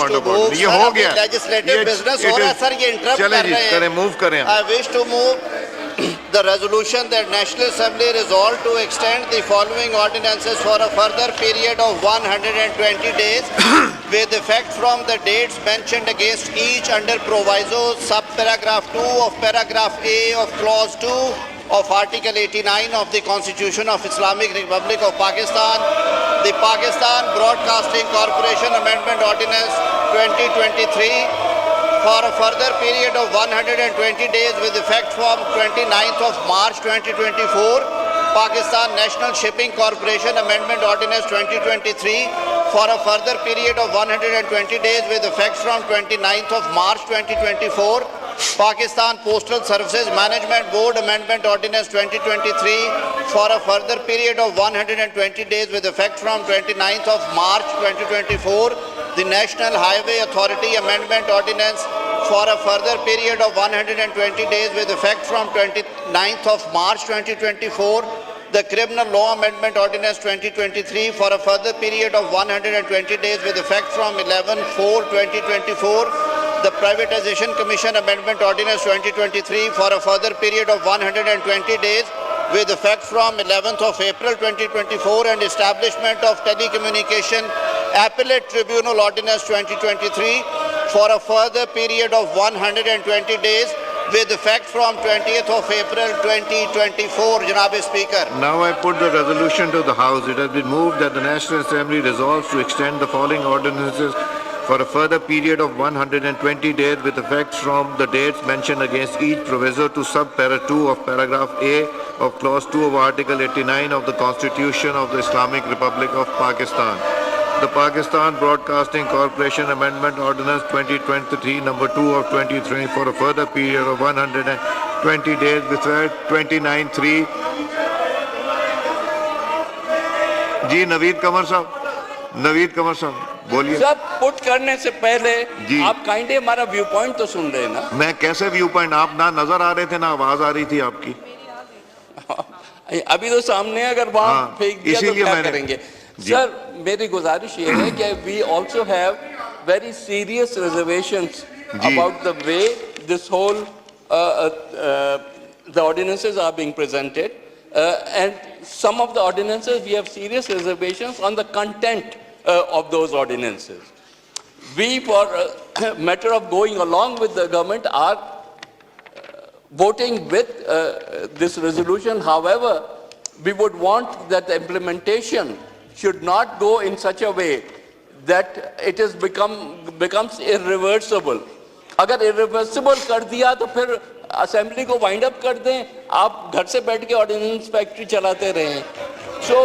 Point of order, ये हो गया लेजिस्लेटिव बिजनेस हो रहा है सर, ये इंटरप्ट कर रहे हैं। मूव करें। I wish to move the resolution that National Assembly resolved to extend the following ordinances for a further period of 120 days with effect from the dates mentioned against each under proviso subparagraph 2 of paragraph A of clause 2 of Article 89 of the Constitution of Islamic Republic of Pakistan, the Pakistan Broadcasting Corporation Amendment Ordinance 2023 for a further period of 120 days with effect from 29th of March 2024, Pakistan National Shipping Corporation Amendment Ordinance 2023 for a further period of 120 days with effect from 29th of March 2024, Pakistan Postal Services Management Board Amendment Ordinance 2023 for a further period of 120 days with effect from 29th of March 2024, the National Highway Authority Amendment Ordinance for a further period of 120 days with effect from 29th of March 2024, the Criminal Law Amendment Ordinance 2023 for a further period of 120 days with effect from 11/4/2024, the Privatization Commission Amendment Ordinance 2023 for a further period of 120 days with effect from 11th of April 2024, and establishment of Telecommunication Appellate Tribunal Ordinance 2023 for a further period of 120 days with effect from 20th of April 2024. Janab Speaker. Now I put the resolution to the House. It has been moved that the National Assembly resolves to extend the following ordinances for a further period of 120 days with effect from the dates mentioned against each proviso to sub-para 2 of paragraph A of clause 2 of Article 89 of the Constitution of the Islamic Republic of Pakistan. The Pakistan Broadcasting Corporation Amendment Ordinance 2023 number 2 of 2020 for a further period of 120 days with effect 29/3. जी नवीद कमर साहब बोलिए। सब put करने से पहले आप kindly हमारा view point तो सुन रहे हैं ना? मैं कैसे व्यू पॉइंट, आप ना नजर आ रहे थे ना आवाज आ रही थी आपकी। अभी तो सामने, अगर वहां फेंक दिया तो क्या करेंगे? सर मेरी गुजारिश ये है कि we also have very serious reservations about the way this whole the ordinances are being presented and some of the ordinances we have serious reservations on the content of those ordinances. We, for a matter of going along with the government, are voting with this resolution. However, we would want that the implementation should not go in such a way that it is becomes irreversible. अगर irreversible कर दिया तो फिर assembly को wind up कर दें, आप घर से बैठ के ऑर्डिनेंस फैक्ट्री चलाते रहें। सो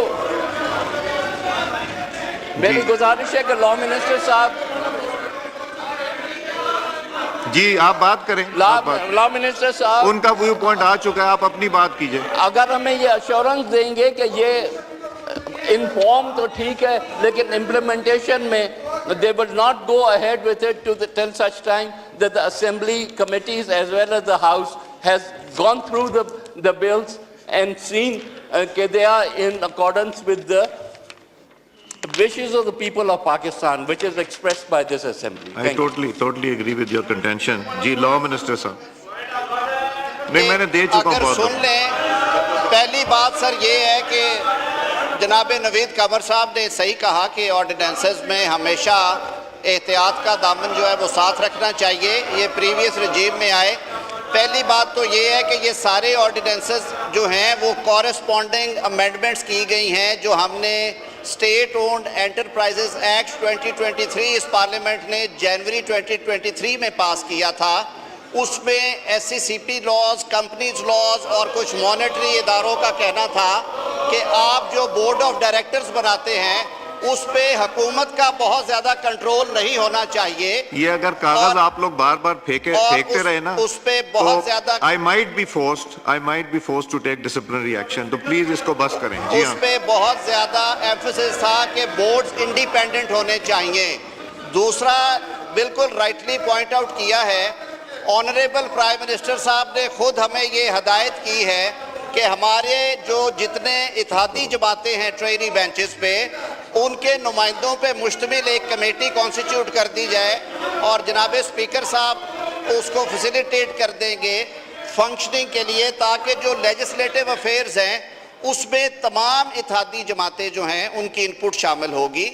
मेरी गुजारिश है कि लॉ मिनिस्टर साहब जी आप बात करें। लॉ मिनिस्टर साहब, उनका व्यू पॉइंट आ चुका है, आप अपनी बात कीजिए। अगर हमें ये अश्योरेंस देंगे कि ये इनफॉर्म तो ठीक है, लेकिन इम्प्लीमेंटेशन में they will not go ahead with it till such time that the assembly committees as well as the house has gone through the bills and seen that they are in accordance with the wishes of the people of Pakistan, which is expressed by this assembly. I totally agree with your contention. जी law minister साहब, नहीं मैंने दे चुका हूं। अगर सुन लें, पहली बात सर ये है कि जनाब नवीद कमर साहब ने सही कहा कि ऑर्डिनेंसेस में हमेशा एहतियात का दामन जो है वो साथ रखना चाहिए। ये प्रीवियस रजीम में आए। पहली बात तो ये है कि ये सारे ऑर्डिनेंसेस जो हैं वो कॉरेस्पॉन्डिंग अमेंडमेंट्स की गई हैं जो हमने स्टेट ओन्ड एंटरप्राइजेज एक्ट 2023 इस पार्लियामेंट ने जनवरी 2023 में पास किया था। उसमें SCCP लॉज, कंपनीज लॉज और कुछ मॉनेटरी इदारों का कहना था कि आप जो बोर्ड ऑफ डायरेक्टर्स बनाते हैं उस पे हुकूमत का बहुत ज्यादा कंट्रोल नहीं होना चाहिए। ये अगर कागज आप लोग बार बार फेंकते रहे ना, उस पे बहुत ज्यादा I might be forced to take disciplinary action, तो प्लीज इसको बस करें। उस पे बहुत ज्यादा एम्फेसिस था कि बोर्ड्स इंडिपेंडेंट होने चाहिए। दूसरा, बिल्कुल राइटली पॉइंट आउट किया है ऑनरेबल प्राइम मिनिस्टर साहब ने खुद हमें ये हदायत की है कि हमारे जो जितने इत्तेहादी जमातें हैं ट्रेनी बेंचेस पे उनके नुमाइंदों पे मुश्तमिल एक कमेटी कॉन्स्टिट्यूट कर दी जाए और जनाब स्पीकर साहब उसको फैसिलिटेट कर देंगे फंक्शनिंग के लिए, ताकि जो लेजिस्लेटिव अफेयर्स हैं उसमें तमाम इत्तेहादी जमातें जो हैं उनकी इनपुट शामिल होगी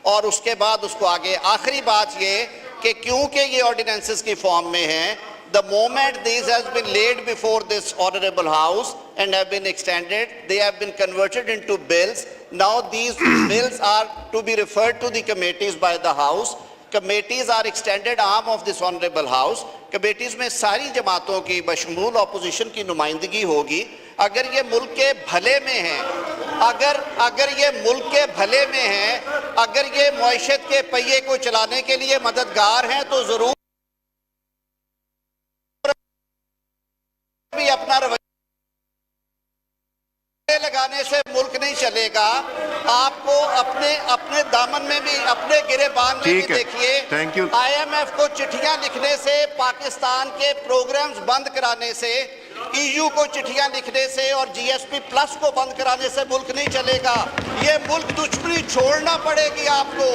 और उसके बाद उसको आगे। आखिरी बात ये कि क्योंकि ये ऑर्डिनेंसेस की फॉर्म में हैं, the moment these has been laid before this honorable house and have been extended, they have been converted into bills. Now these bills are to be referred to the committees by the house. Committees are extended arm of this honorable house. Committees में सारी जमातों की बशमूल opposition की नुमाइंदगी होगी। अगर ये मुल्क के भले में है, अगर ये मुल्क के भले में है, अगर ये मुआशरत के पहिए को चलाने के लिए मददगार हैं, तो जरूर भी अपना रवैया लगाने से मुल्क नहीं चलेगा। आपको अपने दामन में भी, अपने गिरेबान में भी देखिए। Thank you. IMF को चिट्ठियां लिखने से, पाकिस्तान के प्रोग्राम्स बंद कराने से, EU को चिट्ठियां लिखने से और GSP प्लस को बंद कराने से मुल्क नहीं चलेगा। ये मुल्क दुश्मनी छोड़ना पड़ेगी आपको।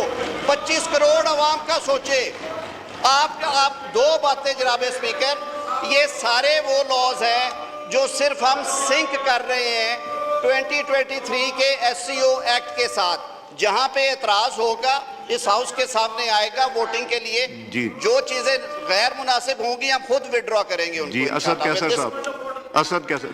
25 करोड़ अवाम का सोचे। आप दो बातें जनाब स्पीकर, ये सारे वो लॉज हैं जो सिर्फ हम सिंक कर रहे हैं 2023 के SCO एक्ट के साथ। जहां पे एतराज होगा इस हाउस के सामने आएगा वोटिंग के लिए। जो चीजें गैर मुनासिब होंगी हम खुद विड्रॉ करेंगे उनको। जी असद कैसर साहब, असद कैसर